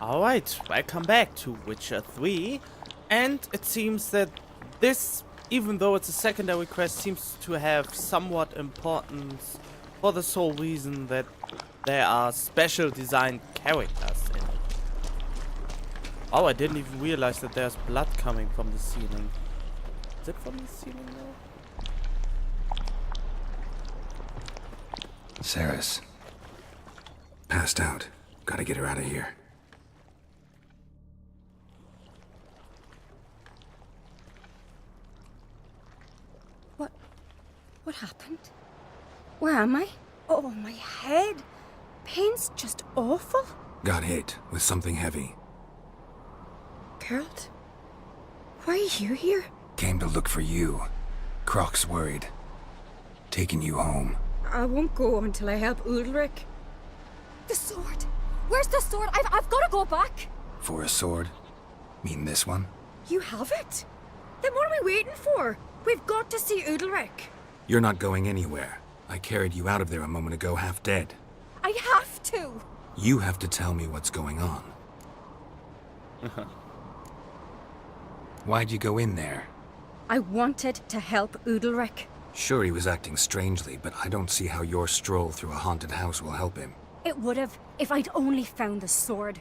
Alright, welcome back to Witcher 3. And it seems that this, even though it's a secondary quest, seems to have somewhat importance for the sole reason that there are special designed characters in it. Oh, I didn't even realize that there's blood coming from the ceiling. Is it from the ceiling now? Saris. Passed out. Gotta get her out of here. What happened? Where am I? Oh, my head. Pain's just awful. Got hit with something heavy. Geralt? Why are you here? Came to look for you. Croc's worried. Taking you home. I won't go until I help Ulrich. The sword! Where's the sword? I've got to go back! For a sword? Mean this one? You have it? Then what are we waiting for? We've got to see Ulrich. You're not going anywhere. I carried you out of there a moment ago half dead. I have to! You have to tell me what's going on. Why'd you go in there? I wanted to help Ulrich. Sure, he was acting strangely, but I don't see how your stroll through a haunted house will help him. It would have, if I'd only found the sword.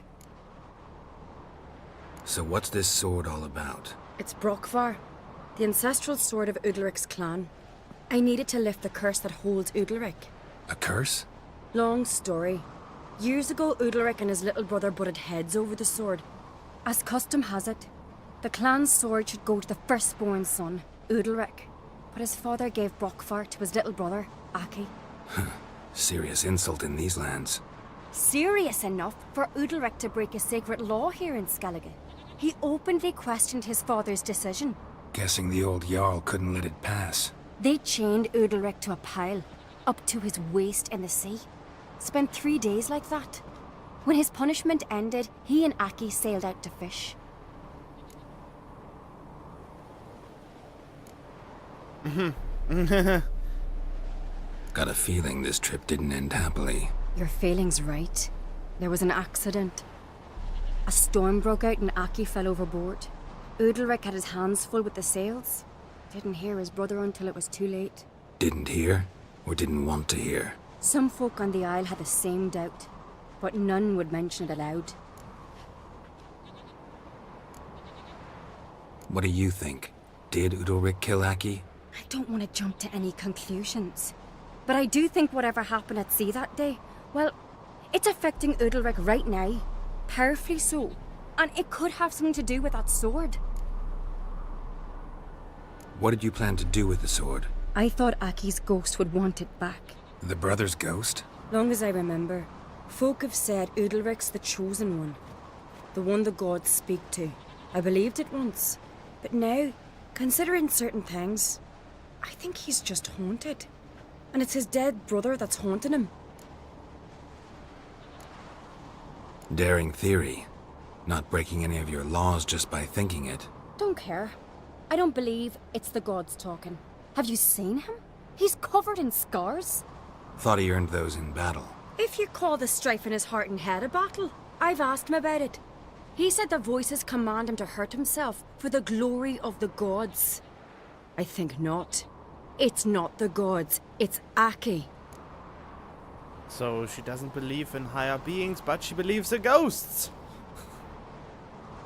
So what's this sword all about? It's Brokvar, the ancestral sword of Udalric's clan. I needed to lift the curse that holds Udalric. A curse? Long story. Years ago, Udalric and his little brother butted heads over the sword. As custom has it, the clan's sword should go to the firstborn son, Udalric. But his father gave Brokvar to his little brother, Aki. Serious insult in these lands. Serious enough for Udalric to break a sacred law here in Skellige. He openly questioned his father's decision. Guessing the old Jarl couldn't let it pass. They chained Udalric to a pile, up to his waist in the sea. Spent 3 days like that. When his punishment ended, he and Aki sailed out to fish. Got a feeling this trip didn't end happily. Your feeling's right. There was an accident. A storm broke out and Aki fell overboard. Udalric had his hands full with the sails. Didn't hear his brother until it was too late. Didn't hear? Or didn't want to hear? Some folk on the Isle had the same doubt, but none would mention it aloud. What do you think? Did Udalric kill Aki? I don't want to jump to any conclusions. But I do think whatever happened at sea that day, well, it's affecting Udalric right now. Powerfully so. And it could have something to do with that sword. What did you plan to do with the sword? I thought Aki's ghost would want it back. The brother's ghost? Long as I remember, folk have said Udalric's the chosen one. The one the gods speak to. I believed it once. But now, considering certain things, I think he's just haunted. And it's his dead brother that's haunting him. Daring theory. Not breaking any of your laws just by thinking it. Don't care. I don't believe it's the gods talking. Have you seen him? He's covered in scars. Thought he earned those in battle. If you call the strife in his heart and head a battle, I've asked him about it. He said the voices command him to hurt himself for the glory of the gods. I think not. It's not the gods, it's Aki. So she doesn't believe in higher beings, but she believes in ghosts.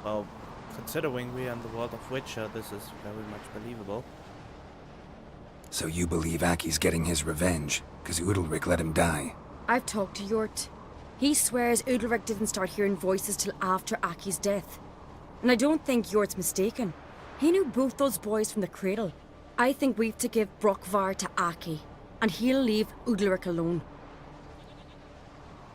Well, considering we are in the world of Witcher, this is very much believable. So you believe Aki's getting his revenge, because Udalric let him die? I've talked to Yort. He swears Udalric didn't start hearing voices till after Aki's death. And I don't think Yort's mistaken. He knew both those boys from the cradle. I think we've to give Brokvar to Aki, and he'll leave Udalric alone.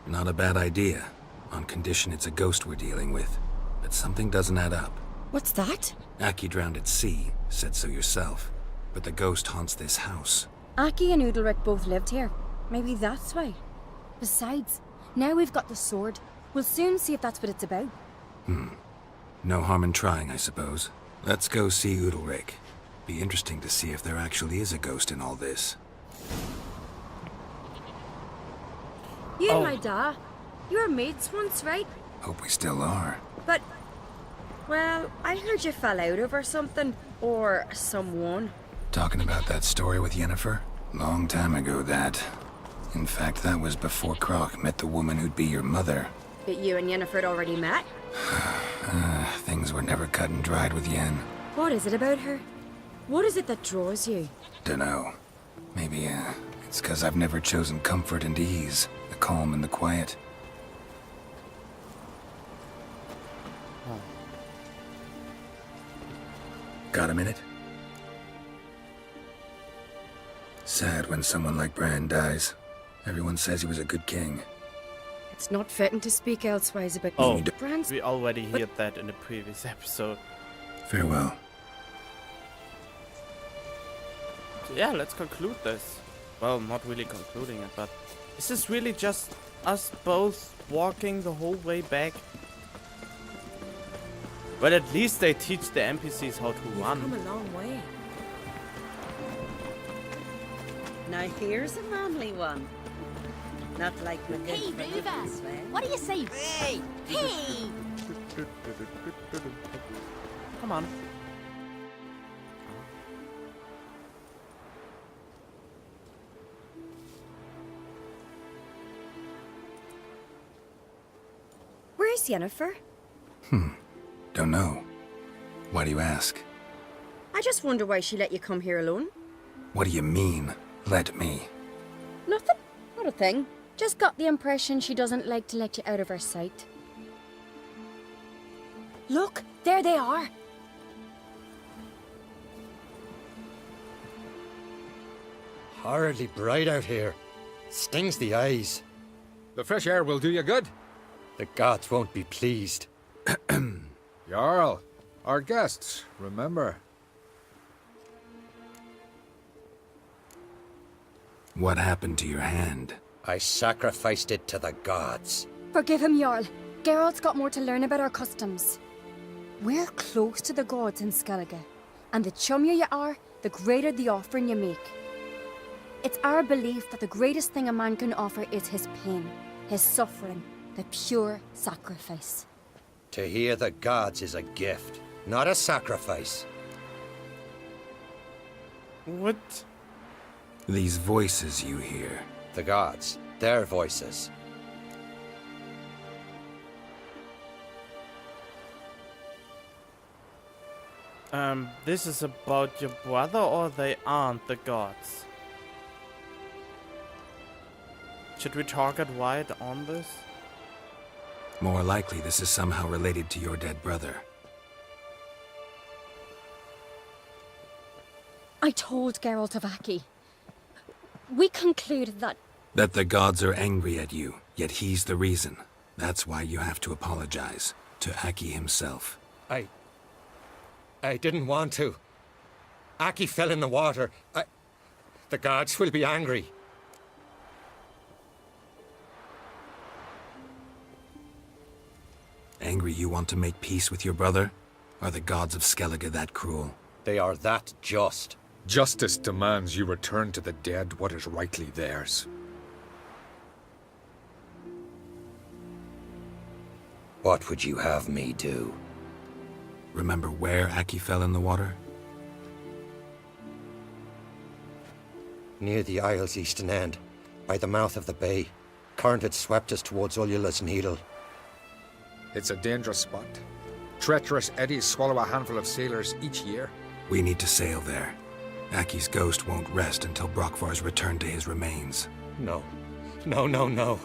Not a bad idea, on condition it's a ghost we're dealing with. But something doesn't add up. What's that? Aki drowned at sea, said so yourself. But the ghost haunts this house. Aki and Udalric both lived here. Maybe that's why. Besides, now we've got the sword. We'll soon see if that's what it's about. No harm in trying, I suppose. Let's go see Udalric. Be interesting to see if there actually is a ghost in all this. You and my da, you were mates once, right? Hope we still are. But, well, I heard you fell out over something. Or someone. Talking about that story with Yennefer? Long time ago, that. In fact, that was before Croc met the woman who'd be your mother. But you and Yennefer had already met? Things were never cut and dried with Yen. What is it about her? What is it that draws you? Dunno. Maybe, it's 'cause I've never chosen comfort and ease. The calm and the quiet. Got a minute? Sad when someone like Bran dies. Everyone says he was a good king. It's not fitting to speak elsewise about Oh, Bran's. we already heard that in the previous episode. Farewell. So yeah, let's conclude this. Well, not really concluding it, but is this really just us both walking the whole way back? But at least they teach the NPCs how to You've run. come a long way. Now here's a manly one. Not like my good Hey, friend Ruva, Sven. what do you say? Hey! Hey! Come on. Where's Yennefer? Don't know. Why do you ask? I just wonder why she let you come here alone. What do you mean, let me? Nothing. Not a thing. Just got the impression she doesn't like to let you out of her sight. Look, there they are. Horridly bright out here. Stings the eyes. The fresh air will do you good. The gods won't be pleased. Jarl, our guests, remember. What happened to your hand? I sacrificed it to the gods. Forgive him, Jarl. Geralt's got more to learn about our customs. We're close to the gods in Skellige, and the chummier you are, the greater the offering you make. It's our belief that the greatest thing a man can offer is his pain, his suffering, the pure sacrifice. To hear the gods is a gift, not a sacrifice. What? These voices you hear. The gods, their voices. This is about your brother, or they aren't the gods? Should we target Wyatt on this? More likely this is somehow related to your dead brother. I told Geralt of Aki. We concluded that That the gods are angry at you, yet he's the reason. That's why you have to apologize. To Aki himself. I didn't want to. Aki fell in the water. The gods will be angry. Angry you want to make peace with your brother? Are the gods of Skellige that cruel? They are that just. Justice demands you return to the dead what is rightly theirs. What would you have me do? Remember where Aki fell in the water? Near the Isle's eastern end, by the mouth of the bay. Current had swept us towards Ullula's Needle. It's a dangerous spot. Treacherous eddies swallow a handful of sailors each year. We need to sail there. Aki's ghost won't rest until Brokvar's returned to his remains. No. No.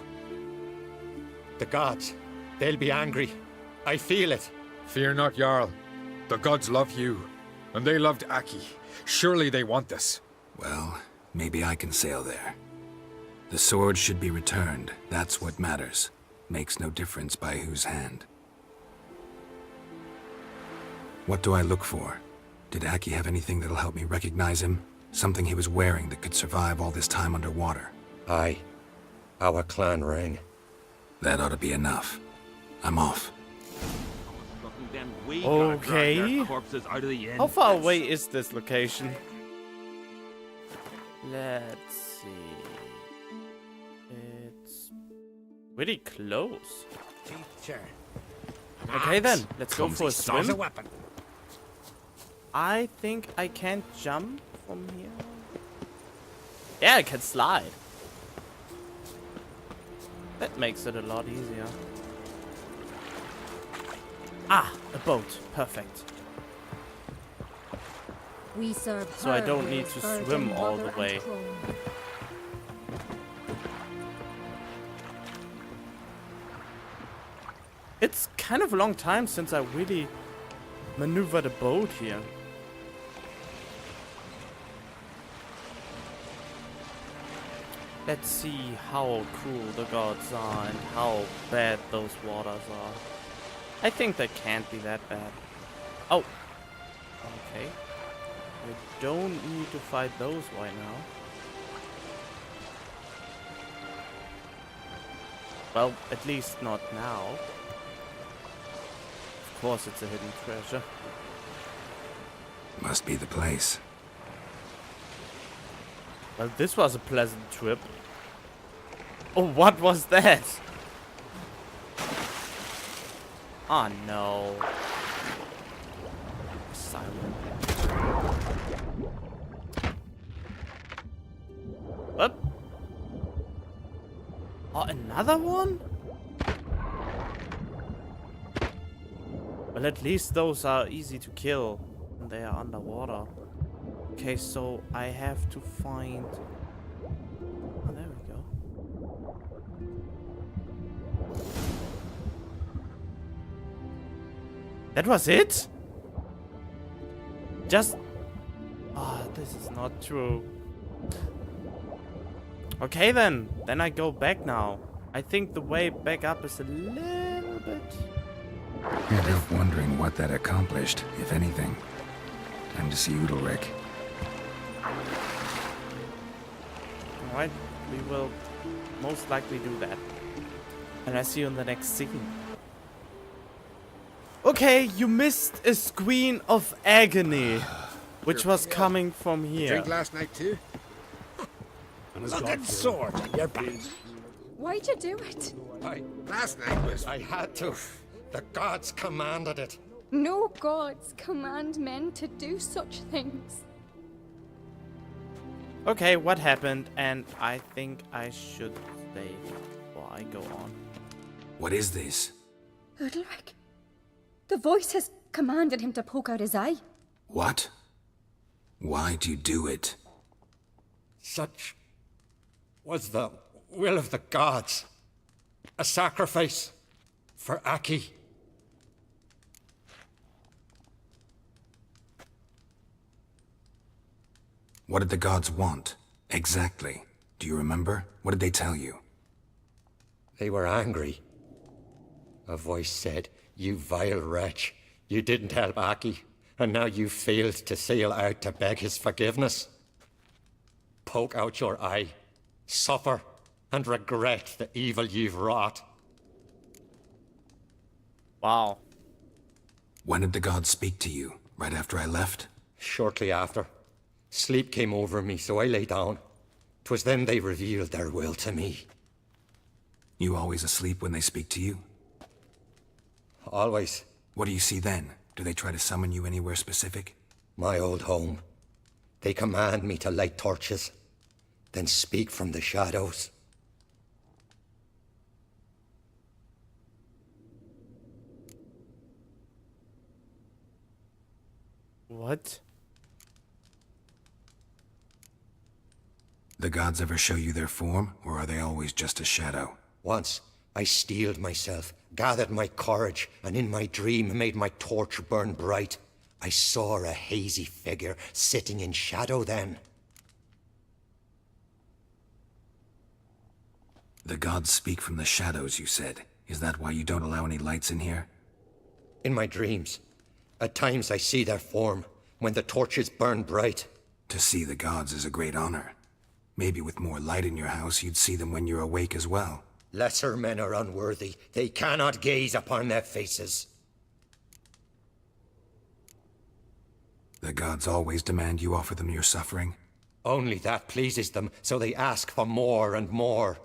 The gods, they'll be angry. I feel it. Fear not, Jarl. The gods love you, and they loved Aki. Surely they want this. Well, maybe I can sail there. The sword should be returned. That's what matters. Makes no difference by whose hand. What do I look for? Did Aki have anything that'll help me recognize him? Something he was wearing that could survive all this time underwater? Aye. Our clan ring. That ought to be enough. I'm off. Okay. How far away is this location? Let's see. It's pretty close. Sure. Okay then, let's go for a Clumsy swim. weapon. I think I can't jump from here. Yeah, I can slide. That makes it a lot easier. Ah, a boat. Perfect. We serve So I her don't who need is to virgin, swim all mother, the and way. crone. It's kind of a long time since I really maneuvered a boat here. Let's see how cruel the gods are and how bad those waters are. I think they can't be that bad. Oh. Okay. I don't need to fight those right now. Well, at least not now. Of course it's a hidden treasure. Must be the place. Well, this was a pleasant trip. Oh, what was that? Oh no. Silent. What? Oh, another one? Well, at least those are easy to kill when they are underwater. Okay, so I have to find... Oh, there we go. That was it? Just... Oh, this is not true. Okay then. Then I go back now. I think the way back up is a little bit... Can't help wondering what that accomplished, if anything. Time to see Udalric. Alright, we will most likely do that. And I see you in the next scene. Okay, you missed a screen of agony, which was coming from here. Drink last night too? Fucking sword in your back. Why'd you do it? Last night was... I had to. The gods commanded it. No gods command men to do such things. Okay, what happened? And I think I should stay before I go on. What is this? Udalric, the voice has commanded him to poke out his eye. What? Why'd you do it? Such was the will of the gods. A sacrifice for Aki. What did the gods want? Exactly. Do you remember? What did they tell you? They were angry. A voice said, "You vile wretch, you didn't help Aki, and now you failed to sail out to beg his forgiveness. Poke out your eye, suffer, and regret the evil you've wrought." Wow. When did the gods speak to you? Right after I left? Shortly after, sleep came over me, so I lay down. 'Twas then they revealed their will to me. You always asleep when they speak to you? Always. What do you see then? Do they try to summon you anywhere specific? My old home. They command me to light torches, then speak from the shadows. What? The gods ever show you their form, or are they always just a shadow? Once, I steeled myself, gathered my courage, and in my dream made my torch burn bright. I saw a hazy figure sitting in shadow then. The gods speak from the shadows, you said. Is that why you don't allow any lights in here? In my dreams, at times I see their form, when the torches burn bright. To see the gods is a great honor. Maybe with more light in your house, you'd see them when you're awake as well. Lesser men are unworthy. They cannot gaze upon their faces. The gods always demand you offer them your suffering? Only that pleases them, so they ask for more and more.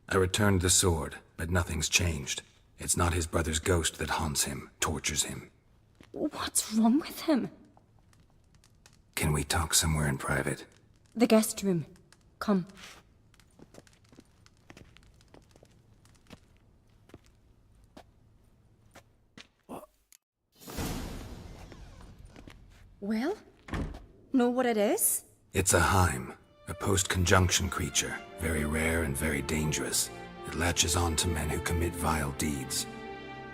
I returned the sword, but nothing's changed. It's not his brother's ghost that haunts him, tortures him. What's wrong with him? Can we talk somewhere in private? The guest room. Come. Well, know what it is? It's a Heim, a post-conjunction creature, very rare and very dangerous. It latches on to men who commit vile deeds.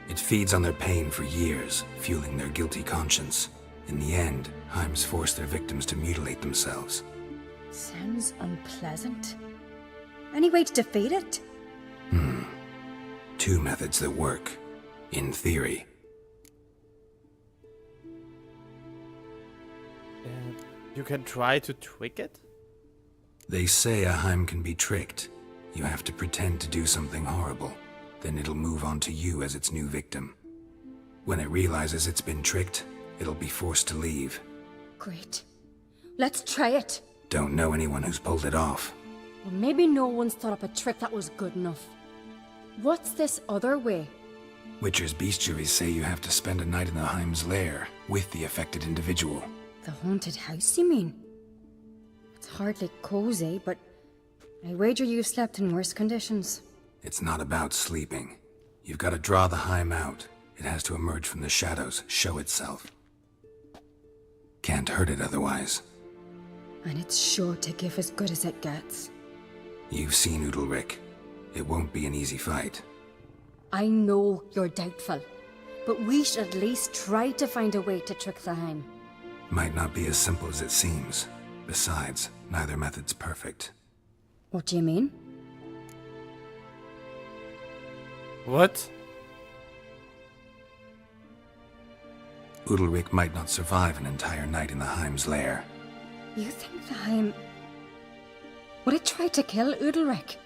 It feeds on their pain for years, fueling their guilty conscience. In the end, Heims force their victims to mutilate themselves. Sounds unpleasant. Any way to defeat it? Two methods that work, in theory. You can try to trick it? They say a Heim can be tricked. You have to pretend to do something horrible. Then it'll move on to you as its new victim. When it realizes it's been tricked, it'll be forced to leave. Great. Let's try it. Don't know anyone who's pulled it off. Well, maybe no one's thought up a trick that was good enough. What's this other way? Witcher's bestiaries say you have to spend a night in the Heim's lair with the affected individual. The haunted house, you mean? It's hardly cozy, but I wager you've slept in worse conditions. It's not about sleeping. You've got to draw the Heim out. It has to emerge from the shadows, show itself. Can't hurt it otherwise. And it's sure to give as good as it gets. You've seen Udalric. It won't be an easy fight. I know you're doubtful, but we should at least try to find a way to trick the Heim. Might not be as simple as it seems. Besides, neither method's perfect. What do you mean? What? Udalric might not survive an entire night in the Heim's lair. You think the Heim... Would it try to kill Udalric?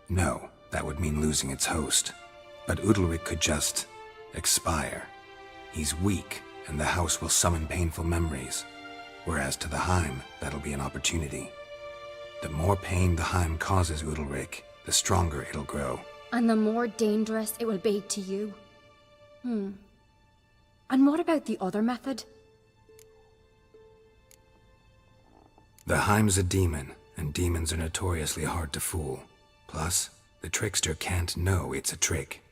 No, that would mean losing its host. But Udalric could just... expire. He's weak, and the house will summon painful memories. Whereas to the Heim, that'll be an opportunity. The more pain the Heim causes Udalric, the stronger it'll grow. And the more dangerous it will be to you. And what about the other method? The Heim's a demon, and demons are notoriously hard to fool. Plus, the trickster can't know it's a trick.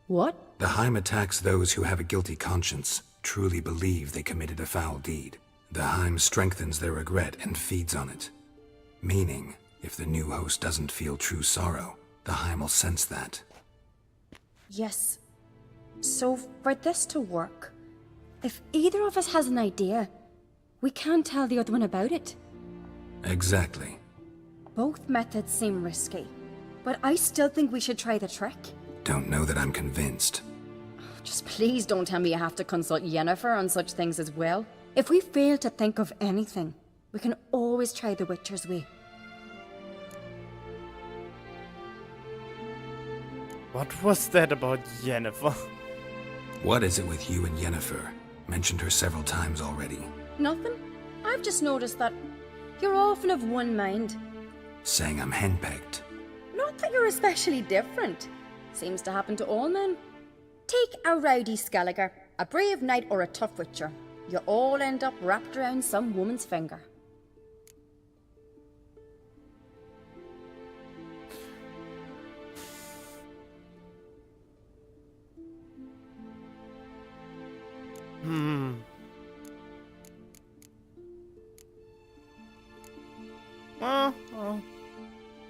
What? The Heim attacks those who have a guilty conscience, truly believe they committed a foul deed. The Heim strengthens their regret and feeds on it. Meaning, if the new host doesn't feel true sorrow, the Heim will sense that. Yes. So for this to work, if either of us has an idea, we can tell the other one about it. Exactly. Both methods seem risky, but I still think we should try the trick. Don't know that I'm convinced. Just please don't tell me you have to consult Yennefer on such things as well. If we fail to think of anything, we can always try the Witcher's way. What was that about Yennefer? What is it with you and Yennefer? Mentioned her several times already. Nothing. I've just noticed that you're often of one mind. Saying I'm henpecked. Not that you're especially different. Seems to happen to all men. Take a rowdy Skelliger, a brave knight or a tough witcher. You all end up wrapped around some woman's finger.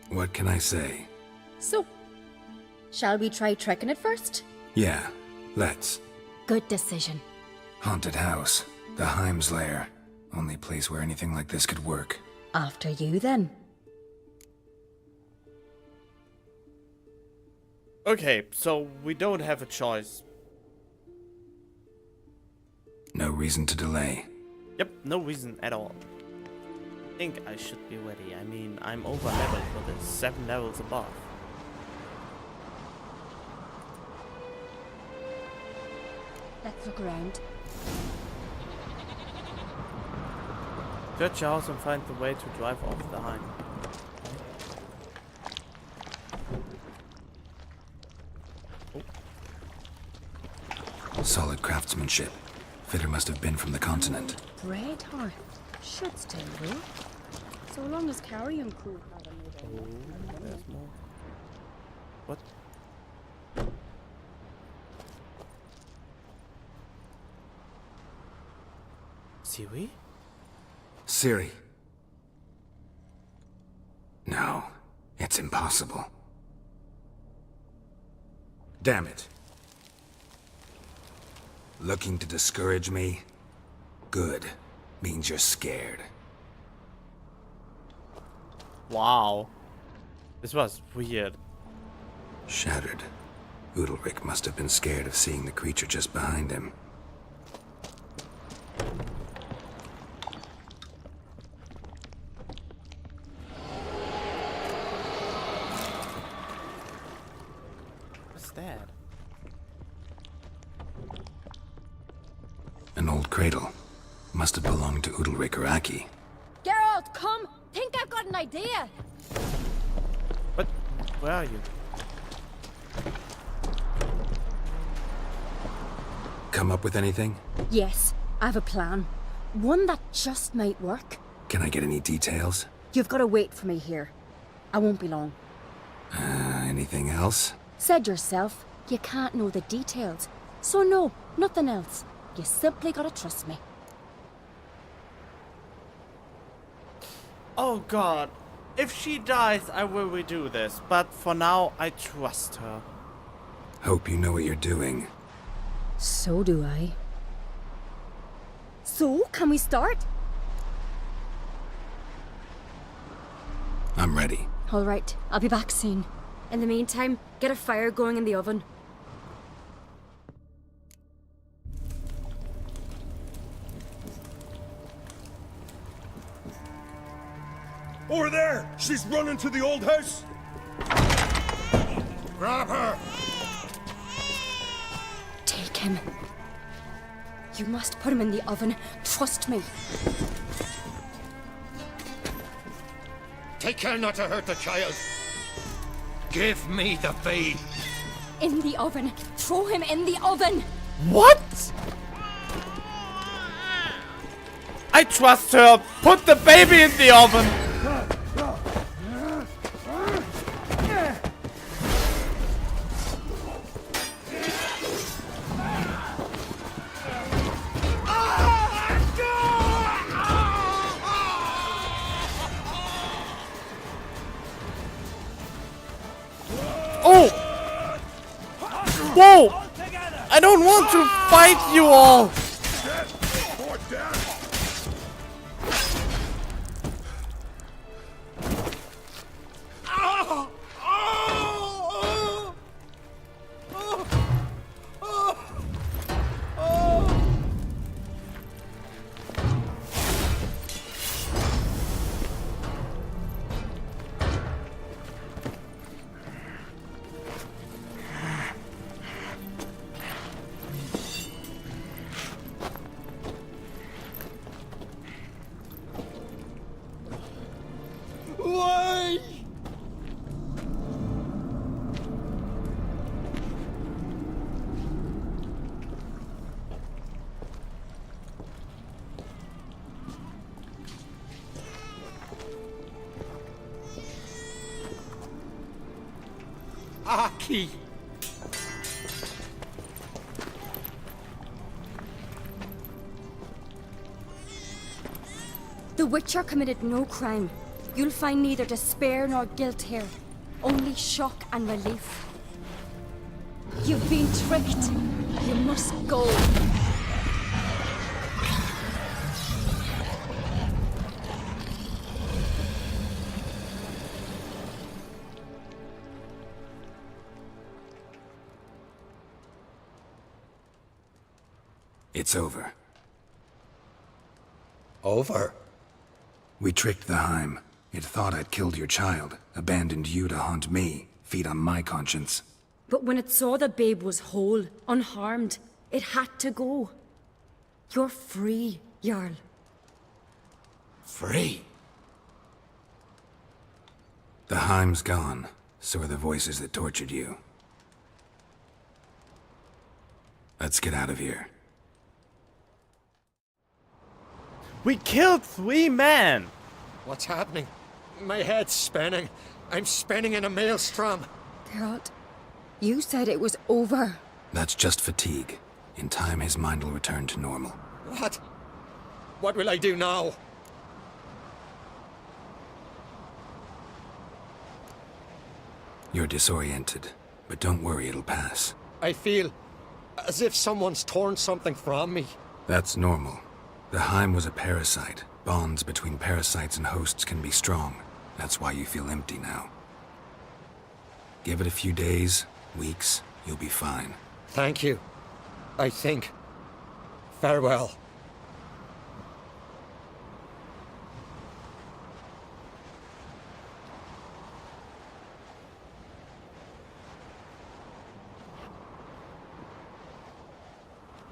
What can I say? So, shall we try tricking it first? Yeah, let's. Good decision. Haunted house. The Heim's lair. Only place where anything like this could work. After you, then. Okay, so we don't have a choice. No reason to delay. Yep, no reason at all. I think I should be ready. I mean, I'm over leveled for this, 7 levels above. Let's look around. Search your house and find the way to drive off the Heim. craftsmanship. Fitter must have been from the continent. Bread hearth. Should still work. So long as carrion crew had a made There's more. What? Siri? Siri. No, it's impossible. Damn it. Looking to discourage me? Good. Means you're scared. Wow. This was weird. Shattered. Udalric must have been scared of seeing the creature just behind him. What's that? An old cradle. Must have belonged to Udalric or Aki. Geralt, come! Think I've got an idea! What? Where are you? Come up with anything? Yes, I have a plan. One that just might work. Can I get any details? You've got to wait for me here. I won't be long. Anything else? Said yourself, you can't know the details. So no, nothing else. You simply gotta trust me. Oh god. If she dies, I will redo this. But for now, I trust her. Hope you know what you're doing. So do I. So, can we start? I'm ready. All right, I'll be back soon. In the meantime, get a fire going in the oven. Over there! She's running to the old house! Grab her! Take him. You must put him in the oven. Trust me. Take care not to hurt the child. Give me the babe. In the oven. Throw him in the oven. What? I trust her. Put the baby in the oven. Oh! Whoa! I don't want to fight you all! Why? Aki! The Witcher committed no crime. You'll find neither despair nor guilt here. Only shock and relief. You've been tricked. You must go. It's over. Over? We tricked the Heim. It thought I'd killed your child, abandoned you to haunt me, feed on my conscience. But when it saw the babe was whole, unharmed, it had to go. You're free, Jarl. Free? The Heim's gone, so are the voices that tortured you. Let's get out of here. We killed 3 men! What's happening? My head's spinning. I'm spinning in a maelstrom. Geralt, you said it was over. That's just fatigue. In time, his mind will return to normal. What? What will I do now? You're disoriented, but don't worry, it'll pass. I feel as if someone's torn something from me. That's normal. The Heim was a parasite. Bonds between parasites and hosts can be strong. That's why you feel empty now. Give it a few days, weeks, you'll be fine. Thank you. I think. Farewell.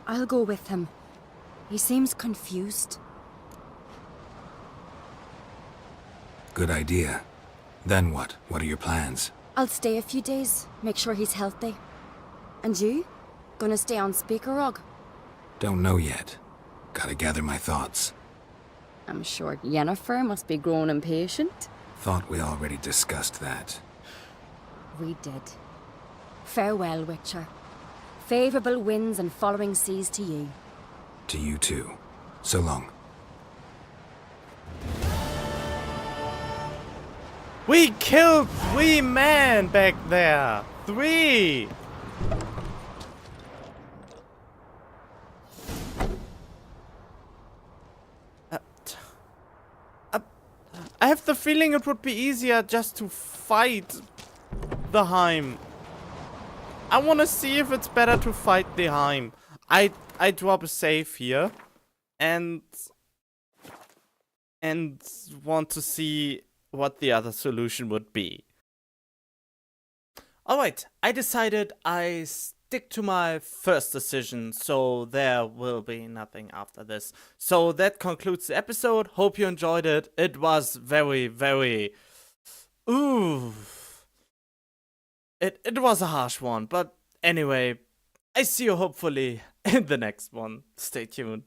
I'll go with him. He seems confused. Good idea. Then what? What are your plans? I'll stay a few days, make sure he's healthy. And you? Gonna stay on Speaker Rog? Don't know yet. Gotta gather my thoughts. I'm sure Yennefer must be growing impatient. Thought we already discussed that. We did. Farewell, Witcher. Favourable winds and following seas to you. To you too. So long. We killed 3 men back there! 3! I have the feeling it would be easier just to fight the Heim. I want to see if it's better to fight the Heim. I drop a save here and want to see what the other solution would be. Alright, I decided I stick to my first decision, so there will be nothing after this. So that concludes the episode. Hope you enjoyed it. It was very, very... Ooh. It was a harsh one, but anyway, I see you hopefully in the next one. Stay tuned.